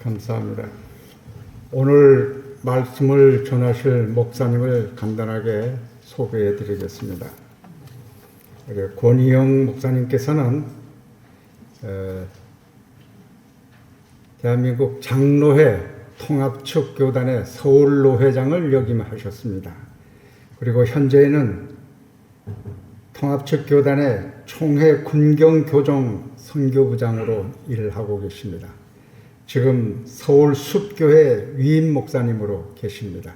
감사합니다. 오늘 말씀을 전하실 목사님을 간단하게 소개해 드리겠습니다. 권희영 목사님께서는 대한민국 장로회 통합측 교단의 서울로회장을 역임하셨습니다. 그리고 현재는 통합측 교단의 총회 군경교정 선교부장으로 일을 하고 계십니다. 지금 서울 숲교회 위임 목사님으로 계십니다.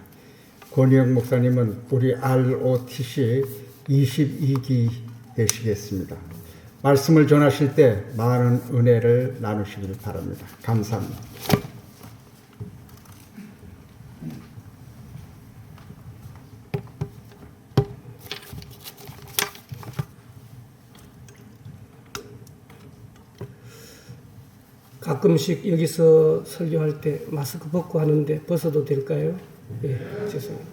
권희영 목사님은 우리 ROTC 22기 되시겠습니다. 말씀을 전하실 때 많은 은혜를 나누시길 바랍니다. 감사합니다. 가끔씩 여기서 설교할 때 마스크 벗고 하는데 벗어도 될까요? 예, 죄송합니다.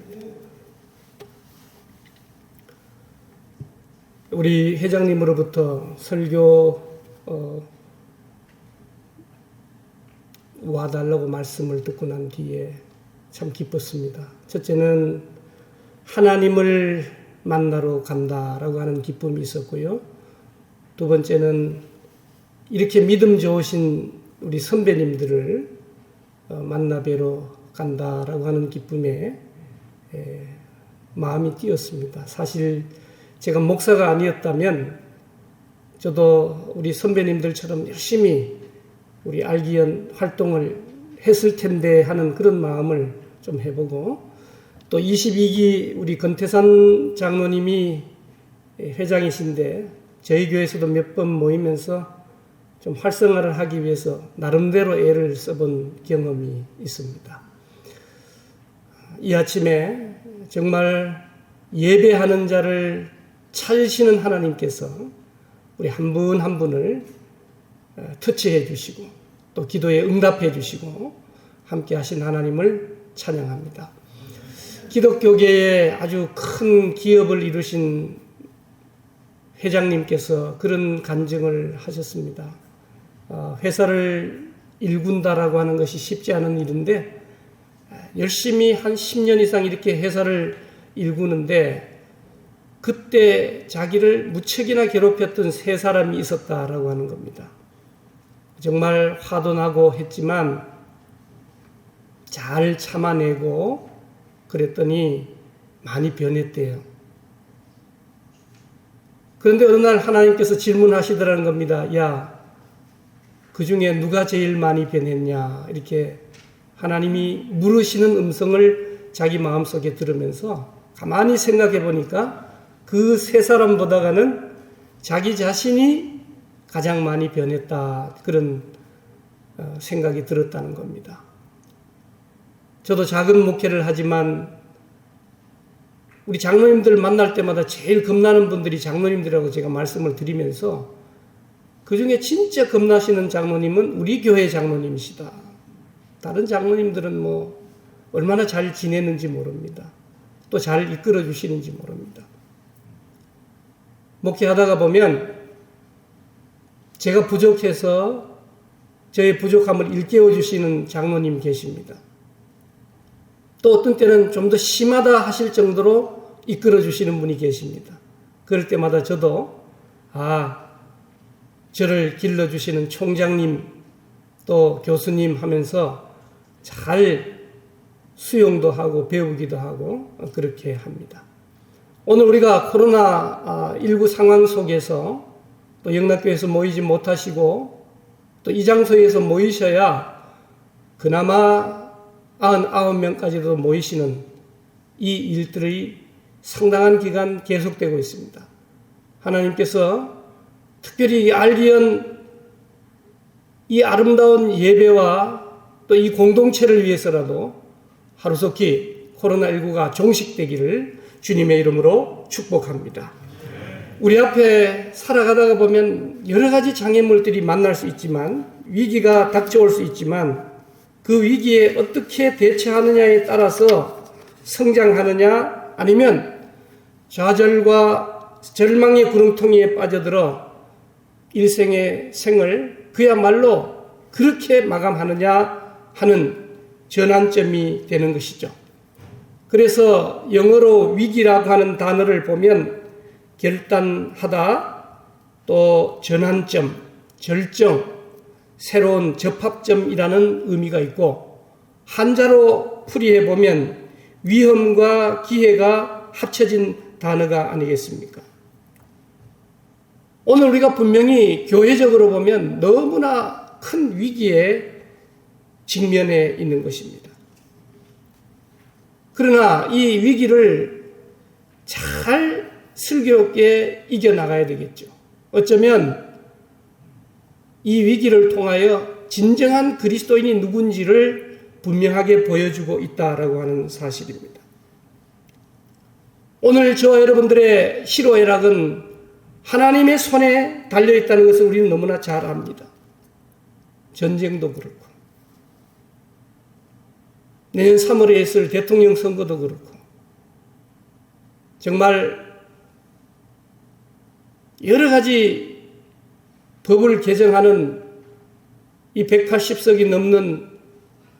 우리 회장님으로부터 설교 와달라고 말씀을 듣고 난 뒤에 참 기뻤습니다. 첫째는 하나님을 만나러 간다라고 하는 기쁨이 있었고요. 두 번째는 이렇게 믿음 좋으신 우리 선배님들을 만나 뵈러 간다라고 하는 기쁨에 마음이 뛰었습니다. 사실 제가 목사가 아니었다면 저도 우리 선배님들처럼 열심히 우리 알기연 활동을 했을 텐데 하는 그런 마음을 좀 해보고, 또 22기 우리 건태산 장로님이 회장이신데 저희 교회에서도 몇 번 모이면서 좀 활성화를 하기 위해서 나름대로 애를 써본 경험이 있습니다. 이 아침에 정말 예배하는 자를 찾으시는 하나님께서 우리 한 분 한 분을 터치해 주시고 또 기도에 응답해 주시고 함께 하신 하나님을 찬양합니다. 기독교계에 아주 큰 기업을 이루신 회장님께서 그런 간증을 하셨습니다. 회사를 일군다라고 하는 것이 쉽지 않은 일인데 열심히 한 10년 이상 이렇게 회사를 일구는데 그때 자기를 무척이나 괴롭혔던 세 사람이 있었다라고 하는 겁니다. 정말 화도 나고 했지만 잘 참아내고 그랬더니 많이 변했대요. 그런데 어느 날 하나님께서 질문하시더라는 겁니다. 야, 그 중에 누가 제일 많이 변했냐? 이렇게 하나님이 물으시는 음성을 자기 마음속에 들으면서 가만히 생각해 보니까 그 세 사람보다는 자기 자신이 가장 많이 변했다. 그런 생각이 들었다는 겁니다. 저도 작은 목회를 하지만 우리 장로님들 만날 때마다 제일 겁나는 분들이 장로님들이라고 제가 말씀을 드리면서 그 중에 진짜 겁나시는 장로님은 우리 교회 장로님이시다. 다른 장로님들은 뭐 얼마나 잘 지내는지 모릅니다. 또 잘 이끌어 주시는지 모릅니다. 목회하다가 보면 제가 부족해서 저의 부족함을 일깨워 주시는 장로님 계십니다. 또 어떤 때는 좀 더 심하다 하실 정도로 이끌어 주시는 분이 계십니다. 그럴 때마다 저도 저를 길러주시는 총장님 또 교수님 하면서 잘 수용도 하고 배우기도 하고 그렇게 합니다. 오늘 우리가 코로나19 상황 속에서 또 영락교회에서 모이지 못하시고 또 이 장소에서 모이셔야 그나마 99명까지도 모이시는 이 일들이 상당한 기간 계속되고 있습니다. 하나님께서 특별히 알기연 이 아름다운 예배와 또 이 공동체를 위해서라도 하루속히 코로나19가 종식되기를 주님의 이름으로 축복합니다. 우리 앞에 살아가다가 보면 여러 가지 장애물들이 만날 수 있지만 위기가 닥쳐올 수 있지만 그 위기에 어떻게 대처하느냐에 따라서 성장하느냐 아니면 좌절과 절망의 구렁텅이에 빠져들어 일생의 생을 그야말로 그렇게 마감하느냐 하는 전환점이 되는 것이죠. 그래서 영어로 위기라고 하는 단어를 보면 결단하다, 또 전환점, 절정, 새로운 접합점이라는 의미가 있고, 한자로 풀이해 보면 위험과 기회가 합쳐진 단어가 아니겠습니까? 오늘 우리가 분명히 교회적으로 보면 너무나 큰 위기에 직면해 있는 것입니다. 그러나 이 위기를 잘 슬기롭게 이겨나가야 되겠죠. 어쩌면 이 위기를 통하여 진정한 그리스도인이 누군지를 분명하게 보여주고 있다라고 하는 사실입니다. 오늘 저와 여러분들의 희로애락은 하나님의 손에 달려있다는 것을 우리는 너무나 잘 압니다. 전쟁도 그렇고, 내년 3월에 있을 대통령 선거도 그렇고, 정말 여러 가지 법을 개정하는 이 180석이 넘는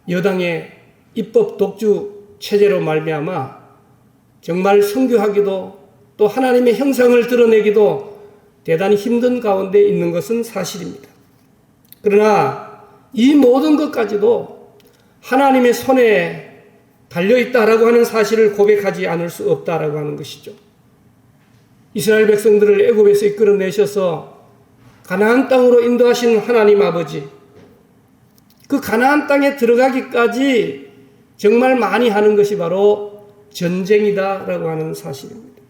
여당의 입법 독주 체제로 말미암아 정말 선교하기도 또 하나님의 형상을 드러내기도 대단히 힘든 가운데 있는 것은 사실입니다. 그러나 이 모든 것까지도 하나님의 손에 달려있다라고 하는 사실을 고백하지 않을 수 없다라고 하는 것이죠. 이스라엘 백성들을 애굽에서 이끌어내셔서 가나안 땅으로 인도하신 하나님 아버지, 그 가나안 땅에 들어가기까지 정말 많이 하는 것이 바로 전쟁이다라고 하는 사실입니다.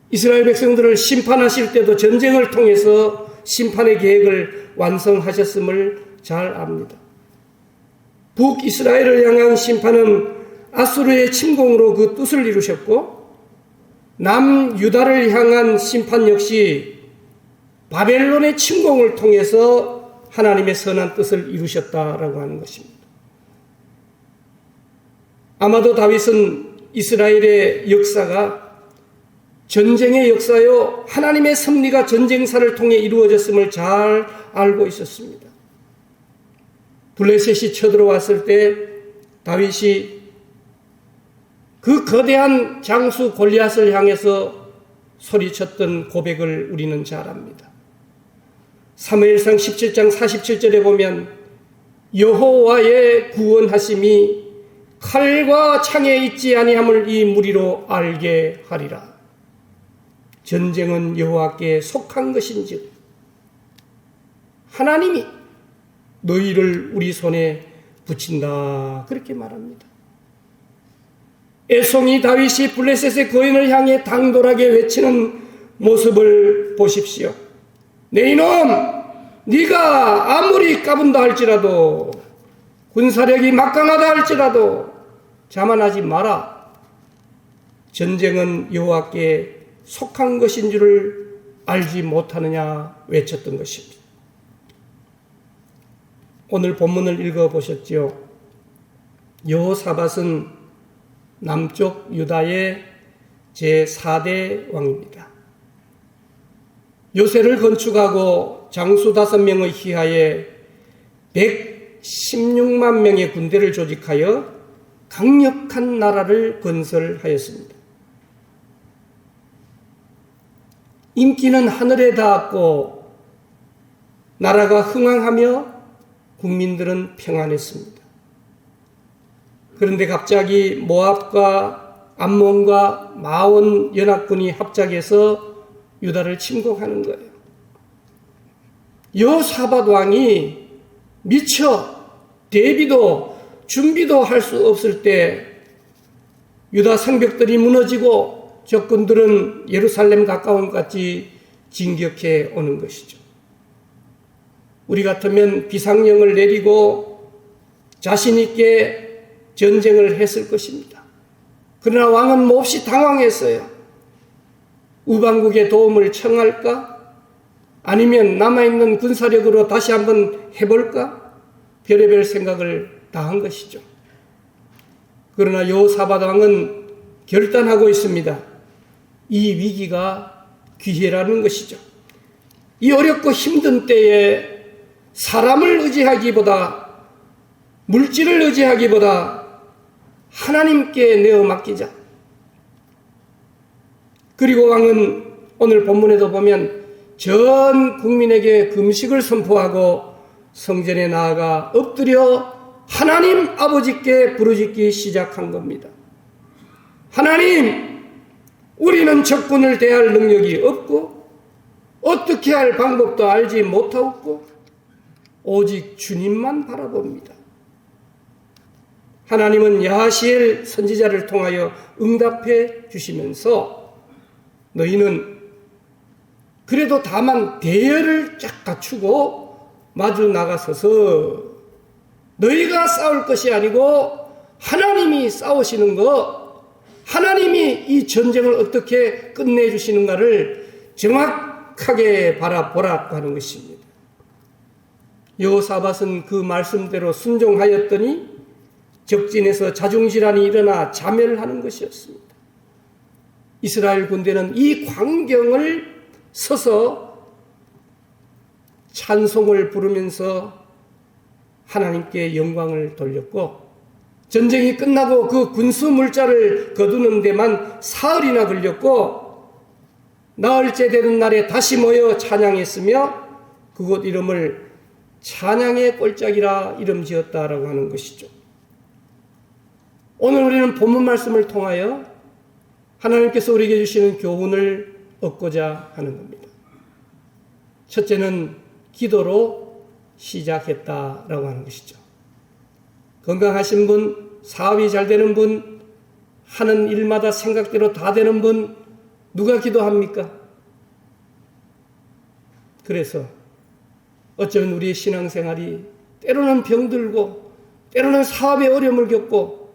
이스라엘 백성들을 심판하실 때도 전쟁을 통해서 심판의 계획을 완성하셨음을 잘 압니다. 북이스라엘을 향한 심판은 아수르의 침공으로 그 뜻을 이루셨고, 남유다를 향한 심판 역시 바벨론의 침공을 통해서 하나님의 선한 뜻을 이루셨다라고 하는 것입니다. 아마도 다윗은 이스라엘의 역사가 전쟁의 역사요, 하나님의 섭리가 전쟁사를 통해 이루어졌음을 잘 알고 있었습니다. 블레셋이 쳐들어왔을 때 다윗이 그 거대한 장수 골리앗을 향해서 소리쳤던 고백을 우리는 잘 압니다. 사무엘상 17장 47절에 보면 여호와의 구원하심이 칼과 창에 있지 아니함을 이 무리로 알게 하리라. 전쟁은 여호와께 속한 것인즉 하나님이 너희를 우리 손에 붙인다, 그렇게 말합니다. 애송이 다윗이 블레셋의 거인을 향해 당돌하게 외치는 모습을 보십시오. 내 이놈, 네가 아무리 까분다 할지라도, 군사력이 막강하다 할지라도 자만하지 마라. 전쟁은 여호와께 속한 것인 줄을 알지 못하느냐 외쳤던 것입니다. 오늘 본문을 읽어보셨지요. 여호사밧은 남쪽 유다의 제4대 왕입니다. 요새를 건축하고 장수 5명의 희하에 116만 명의 군대를 조직하여 강력한 나라를 건설하였습니다. 인기는 하늘에 닿았고 나라가 흥황하며 국민들은 평안했습니다. 그런데 갑자기 모압과 암몬과 마온 연합군이 합작해서 유다를 침공하는 거예요. 여호사밧 왕이 미처 대비도 준비도 할 수 없을 때 유다 성벽들이 무너지고 적군들은 예루살렘 가까운 곳까지 진격해 오는 것이죠. 우리 같으면 비상령을 내리고 자신 있게 전쟁을 했을 것입니다. 그러나 왕은 몹시 당황했어요. 우방국의 도움을 청할까? 아니면 남아있는 군사력으로 다시 한번 해볼까? 별의별 생각을 다 한 것이죠. 그러나 여호사밧 왕은 결단하고 있습니다. 이 위기가 기회라는 것이죠. 이 어렵고 힘든 때에 사람을 의지하기보다 물질을 의지하기보다 하나님께 내어 맡기자. 그리고 왕은 오늘 본문에도 보면 전 국민에게 금식을 선포하고 성전에 나아가 엎드려 하나님 아버지께 부르짖기 시작한 겁니다. 하나님, 우리는 적군을 대할 능력이 없고 어떻게 할 방법도 알지 못하고 오직 주님만 바라봅니다. 하나님은 야하시엘 선지자를 통하여 응답해 주시면서 너희는 그래도 다만 대열을 쫙 갖추고 마주 나가서서 너희가 싸울 것이 아니고 하나님이 싸우시는 것, 하나님이 이 전쟁을 어떻게 끝내주시는가를 정확하게 바라보라고 하는 것입니다. 여호사밧은 그 말씀대로 순종하였더니 적진에서 자중질환이 일어나 자멸을 하는 것이었습니다. 이스라엘 군대는 이 광경을 서서 찬송을 부르면서 하나님께 영광을 돌렸고 전쟁이 끝나고 그 군수 물자를 거두는 데만 사흘이나 걸렸고 나흘째 되는 날에 다시 모여 찬양했으며 그곳 이름을 찬양의 꼴짝이라 이름 지었다라고 하는 것이죠. 오늘 우리는 본문 말씀을 통하여 하나님께서 우리에게 주시는 교훈을 얻고자 하는 겁니다. 첫째는 기도로 시작했다라고 하는 것이죠. 건강하신 분, 사업이 잘 되는 분, 하는 일마다 생각대로 다 되는 분, 누가 기도합니까? 그래서 어쩌면 우리의 신앙생활이 때로는 병들고 때로는 사업에 어려움을 겪고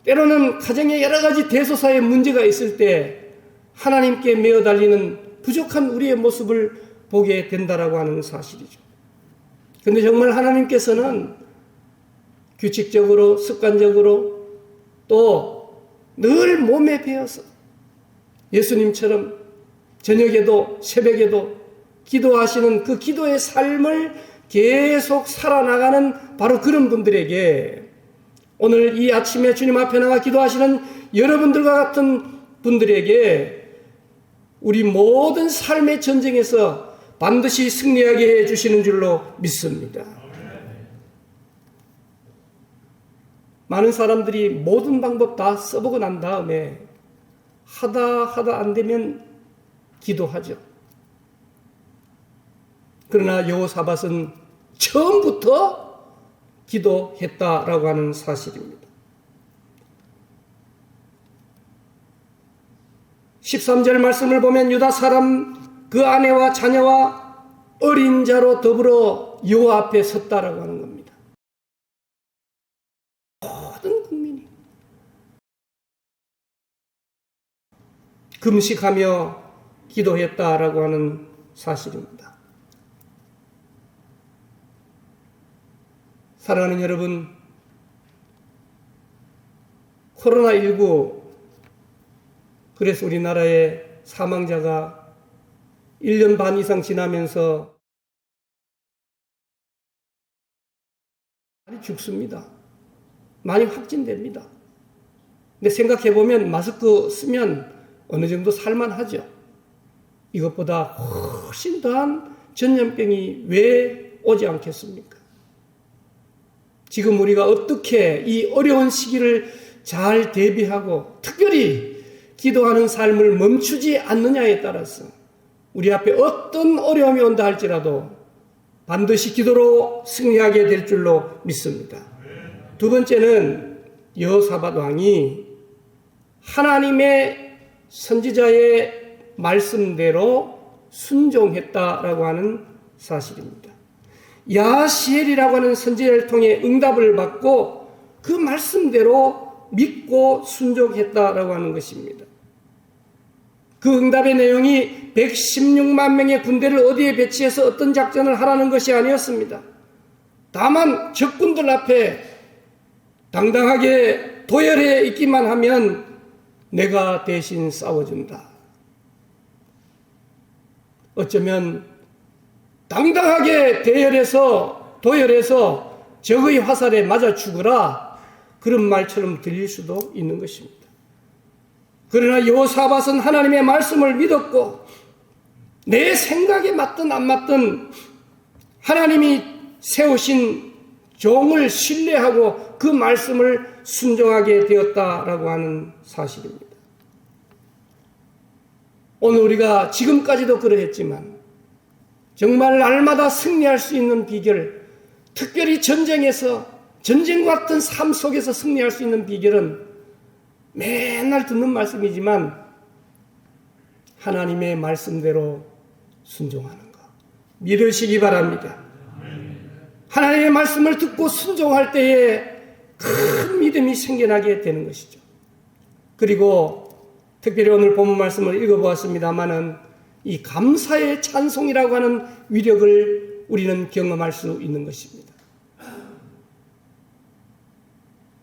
때로는 가정에 여러 가지 대소사의 문제가 있을 때 하나님께 메어 달리는 부족한 우리의 모습을 보게 된다라고 하는 사실이죠. 그런데 정말 하나님께서는 규칙적으로 습관적으로 또 늘 몸에 배어서 예수님처럼 저녁에도 새벽에도 기도하시는 그 기도의 삶을 계속 살아나가는 바로 그런 분들에게 오늘 이 아침에 주님 앞에 나와 기도하시는 여러분들과 같은 분들에게 우리 모든 삶의 전쟁에서 반드시 승리하게 해주시는 줄로 믿습니다. 많은 사람들이 모든 방법 다 써보고 난 다음에 하다 안 되면 기도하죠. 그러나 여호사밧은 처음부터 기도했다라고 하는 사실입니다. 13절 말씀을 보면 유다 사람 그 아내와 자녀와 어린 자로 더불어 여호와 앞에 섰다라고 하는 겁니다. 모든 국민이 금식하며 기도했다라고 하는 사실입니다. 사랑하는 여러분, 코로나19 그래서 우리나라의 사망자가 1년 반 이상 지나면서 많이 죽습니다. 많이 확진됩니다. 근데 생각해보면 마스크 쓰면 어느 정도 살만하죠. 이것보다 훨씬 더한 전염병이 왜 오지 않겠습니까? 지금 우리가 어떻게 이 어려운 시기를 잘 대비하고 특별히 기도하는 삶을 멈추지 않느냐에 따라서 우리 앞에 어떤 어려움이 온다 할지라도 반드시 기도로 승리하게 될 줄로 믿습니다. 두 번째는 여호사밧 왕이 하나님의 선지자의 말씀대로 순종했다라고 하는 사실입니다. 야하시엘이라고 하는 선지자를 통해 응답을 받고 그 말씀대로 믿고 순종했다라고 하는 것입니다. 그 응답의 내용이 116만 명의 군대를 어디에 배치해서 어떤 작전을 하라는 것이 아니었습니다. 다만 적군들 앞에 당당하게 도열해 있기만 하면 내가 대신 싸워준다. 어쩌면 당당하게 도열해서 적의 화살에 맞아 죽어라, 그런 말처럼 들릴 수도 있는 것입니다. 그러나 여호사밧은 하나님의 말씀을 믿었고 내 생각에 맞든 안 맞든 하나님이 세우신 종을 신뢰하고 그 말씀을 순종하게 되었다라고 하는 사실입니다. 오늘 우리가 지금까지도 그러했지만 정말 날마다 승리할 수 있는 비결, 특별히 전쟁에서, 전쟁 같은 삶 속에서 승리할 수 있는 비결은 맨날 듣는 말씀이지만 하나님의 말씀대로 순종하는 것, 믿으시기 바랍니다. 하나님의 말씀을 듣고 순종할 때에 큰 믿음이 생겨나게 되는 것이죠. 그리고 특별히 오늘 본문 말씀을 읽어보았습니다마는 이 감사의 찬송이라고 하는 위력을 우리는 경험할 수 있는 것입니다.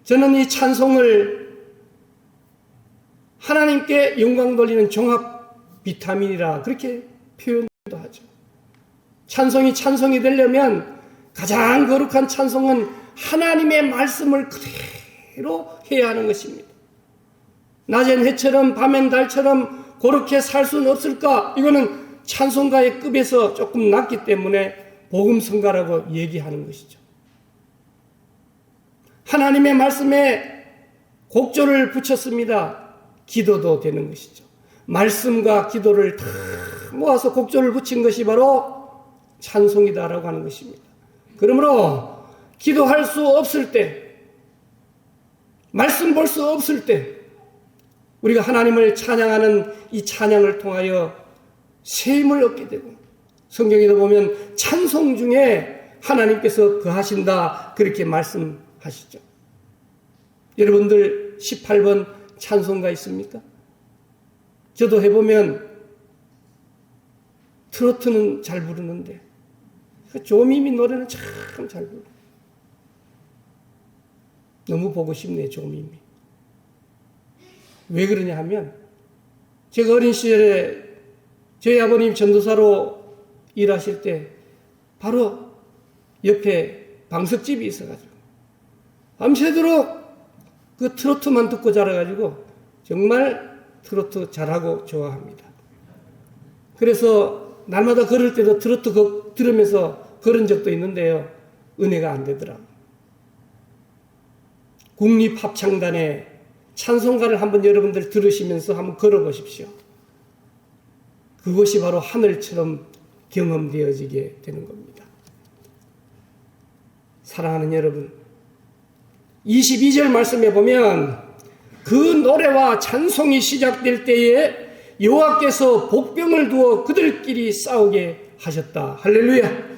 저는 이 찬송을 하나님께 영광 돌리는 종합 비타민이라 그렇게 표현도 하죠. 찬송이 되려면 가장 거룩한 찬송은 하나님의 말씀을 그대로 해야 하는 것입니다. 낮엔 해처럼 밤엔 달처럼 그렇게 살 수는 없을까? 이거는 찬송가의 급에서 조금 낮기 때문에 복음성가라고 얘기하는 것이죠. 하나님의 말씀에 곡조를 붙였습니다. 기도도 되는 것이죠. 말씀과 기도를 다 모아서 곡조를 붙인 것이 바로 찬송이다라고 하는 것입니다. 그러므로 기도할 수 없을 때, 말씀 볼 수 없을 때 우리가 하나님을 찬양하는 이 찬양을 통하여 새 힘을 얻게 되고, 성경에도 보면 찬송 중에 하나님께서 거하신다 그렇게 말씀하시죠. 여러분들 18번 찬송가 있습니까? 저도 해보면 트로트는 잘 부르는데 조미미 노래는 참 잘 불러. 너무 보고 싶네요, 조미미. 왜 그러냐 하면 제가 어린 시절에 저희 아버님 전도사로 일하실 때 바로 옆에 방석집이 있어가지고 밤새도록 그 트로트만 듣고 자라가지고 정말 트로트 잘하고 좋아합니다. 그래서 날마다 걸을 때도 트로트 들으면서 걸은 적도 있는데요. 은혜가 안 되더라고요. 국립합창단의 찬송가를 한번 여러분들 들으시면서 한번 걸어보십시오. 그것이 바로 하늘처럼 경험되어지게 되는 겁니다. 사랑하는 여러분, 22절 말씀에 보면 그 노래와 찬송이 시작될 때에 여호와께서 복병을 두어 그들끼리 싸우게 하셨다. 할렐루야.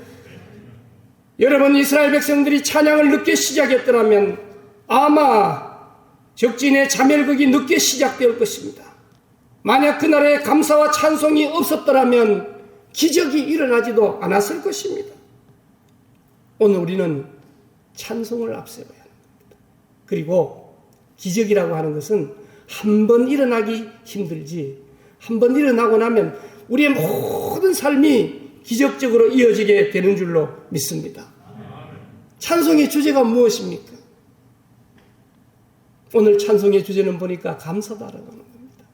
여러분, 이스라엘 백성들이 찬양을 늦게 시작했더라면 아마 적진의 자멸극이 늦게 시작될 것입니다. 만약 그날에 감사와 찬송이 없었더라면 기적이 일어나지도 않았을 것입니다. 오늘 우리는 찬송을 앞세워야 합니다. 그리고 기적이라고 하는 것은 한 번 일어나기 힘들지, 한 번 일어나고 나면 우리의 모든 삶이 기적적으로 이어지게 되는 줄로 믿습니다. 찬송의 주제가 무엇입니까? 오늘 찬송의 주제는 보니까 감사다라고 하는 겁니다.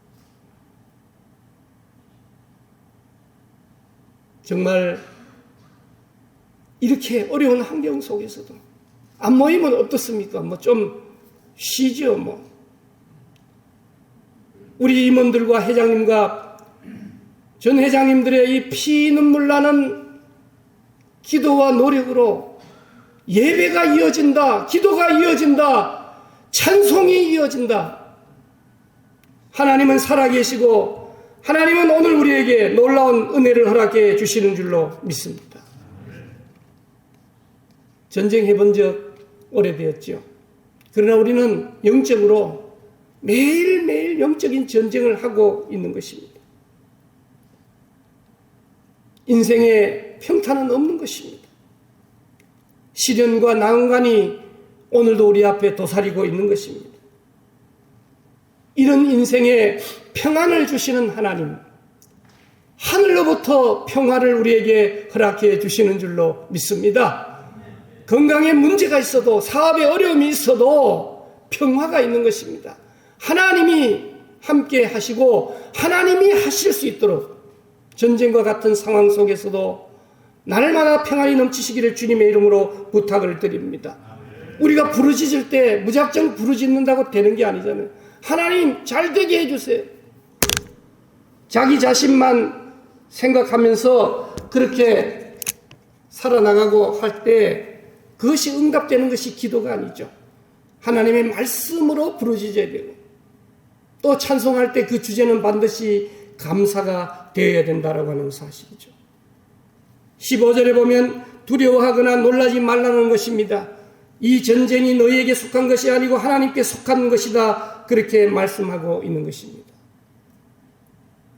정말 이렇게 어려운 환경 속에서도 안 모이면 어떻습니까? 뭐 좀 쉬죠, 뭐. 우리 임원들과 회장님과 전 회장님들의 이 피 눈물 나는 기도와 노력으로 예배가 이어진다, 기도가 이어진다, 찬송이 이어진다. 하나님은 살아계시고 하나님은 오늘 우리에게 놀라운 은혜를 허락해 주시는 줄로 믿습니다. 전쟁해본 적 오래되었죠. 그러나 우리는 영적으로 매일매일 영적인 전쟁을 하고 있는 것입니다. 인생에 평탄은 없는 것입니다. 시련과 난관이 오늘도 우리 앞에 도사리고 있는 것입니다. 이런 인생에 평안을 주시는 하나님, 하늘로부터 평화를 우리에게 허락해 주시는 줄로 믿습니다. 건강에 문제가 있어도 사업에 어려움이 있어도 평화가 있는 것입니다. 하나님이 함께 하시고 하나님이 하실 수 있도록 전쟁과 같은 상황 속에서도 날마다 평안이 넘치시기를 주님의 이름으로 부탁을 드립니다. 우리가 부르짖을 때 무작정 부르짖는다고 되는 게 아니잖아요. 하나님 잘 되게 해주세요. 자기 자신만 생각하면서 그렇게 살아나가고 할 때 그것이 응답되는 것이 기도가 아니죠. 하나님의 말씀으로 부르짖어야 되고 또 찬송할 때 그 주제는 반드시 감사가 되어야 된다라고 하는 사실이죠. 15절에 보면 두려워하거나 놀라지 말라는 것입니다. 이 전쟁이 너희에게 속한 것이 아니고 하나님께 속한 것이다. 그렇게 말씀하고 있는 것입니다.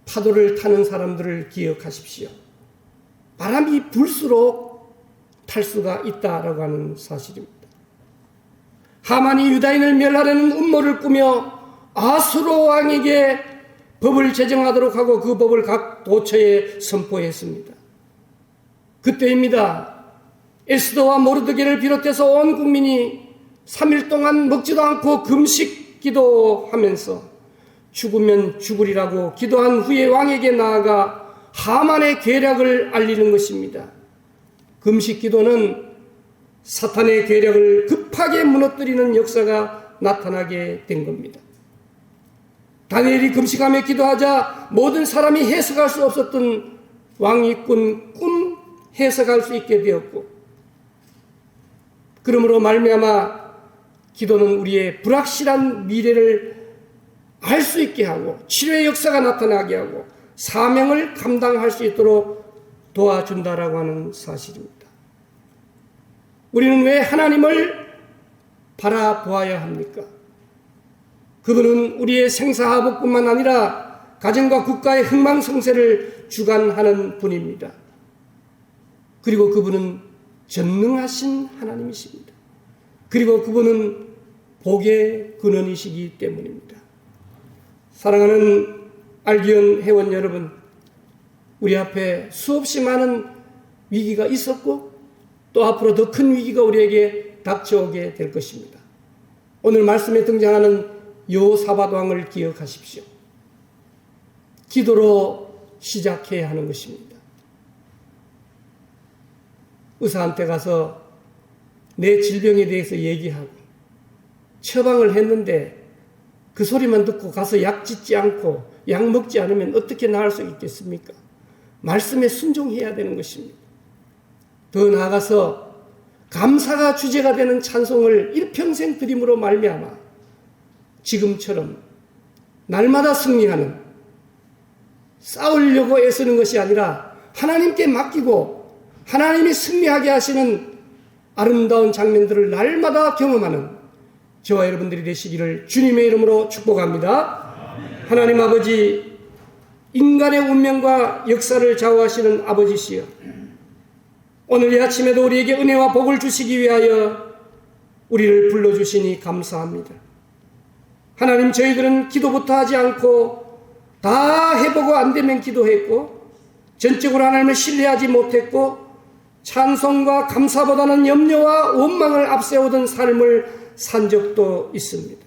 파도를 타는 사람들을 기억하십시오. 바람이 불수록 탈 수가 있다라고 하는 사실입니다. 하만이 유다인을 멸하려는 음모를 꾸며 아수르 왕에게 법을 제정하도록 하고 그 법을 각 도처에 선포했습니다. 그때입니다. 에스더와 모르드게를 비롯해서 온 국민이 3일 동안 먹지도 않고 금식 기도하면서 죽으면 죽으리라고 기도한 후에 왕에게 나아가 하만의 계략을 알리는 것입니다. 금식 기도는 사탄의 계략을 급하게 무너뜨리는 역사가 나타나게 된 겁니다. 다니엘이 금식하며 기도하자 모든 사람이 해석할 수 없었던 왕이 꾼 꿈 해석할 수 있게 되었고, 그러므로 말미암아 기도는 우리의 불확실한 미래를 알 수 있게 하고 치료의 역사가 나타나게 하고 사명을 감당할 수 있도록 도와준다라고 하는 사실입니다. 우리는 왜 하나님을 바라보아야 합니까? 그분은 우리의 생사화복뿐만 아니라 가정과 국가의 흥망성쇠를 주관하는 분입니다. 그리고 그분은 전능하신 하나님이십니다. 그리고 그분은 복의 근원이시기 때문입니다. 사랑하는 알기온 회원 여러분, 우리 앞에 수없이 많은 위기가 있었고 또 앞으로 더 큰 위기가 우리에게 닥쳐오게 될 것입니다. 오늘 말씀에 등장하는 여호사밧 왕을 기억하십시오. 기도로 시작해야 하는 것입니다. 의사한테 가서 내 질병에 대해서 얘기하고 처방을 했는데 그 소리만 듣고 가서 약 짓지 않고 약 먹지 않으면 어떻게 나을 수 있겠습니까? 말씀에 순종해야 되는 것입니다. 더 나아가서 감사가 주제가 되는 찬송을 일평생 드림으로 말미암아 지금처럼 날마다 승리하는, 싸우려고 애쓰는 것이 아니라 하나님께 맡기고 하나님이 승리하게 하시는 아름다운 장면들을 날마다 경험하는 저와 여러분들이 되시기를 주님의 이름으로 축복합니다. 하나님 아버지, 인간의 운명과 역사를 좌우하시는 아버지시여, 오늘 이 아침에도 우리에게 은혜와 복을 주시기 위하여 우리를 불러주시니 감사합니다. 하나님, 저희들은 기도부터 하지 않고 다 해보고 안 되면 기도했고 전적으로 하나님을 신뢰하지 못했고 찬송과 감사보다는 염려와 원망을 앞세우던 삶을 산 적도 있습니다.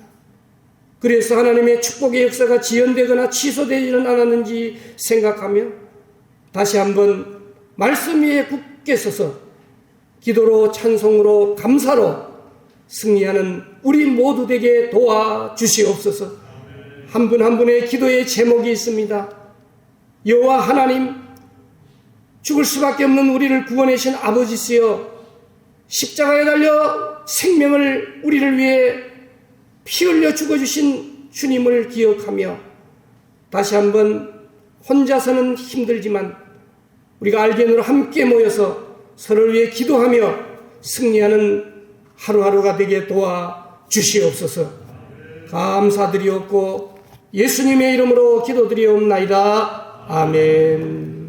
그래서 하나님의 축복의 역사가 지연되거나 취소되지는 않았는지 생각하며 다시 한번 말씀 위에 굳게 서서 기도로, 찬송으로, 감사로 승리하는 우리 모두 되게 도와주시옵소서. 한 분 한 분의 기도의 제목이 있습니다. 여호와 하나님, 죽을 수밖에 없는 우리를 구원하신 아버지시여, 십자가에 달려 생명을 우리를 위해 피 흘려 죽어주신 주님을 기억하며 다시 한번 혼자서는 힘들지만 우리가 알겐으로 함께 모여서 서로를 위해 기도하며 승리하는 하루하루가 되게 도와주시옵소서. 감사드리옵고 예수님의 이름으로 기도드리옵나이다. 아멘.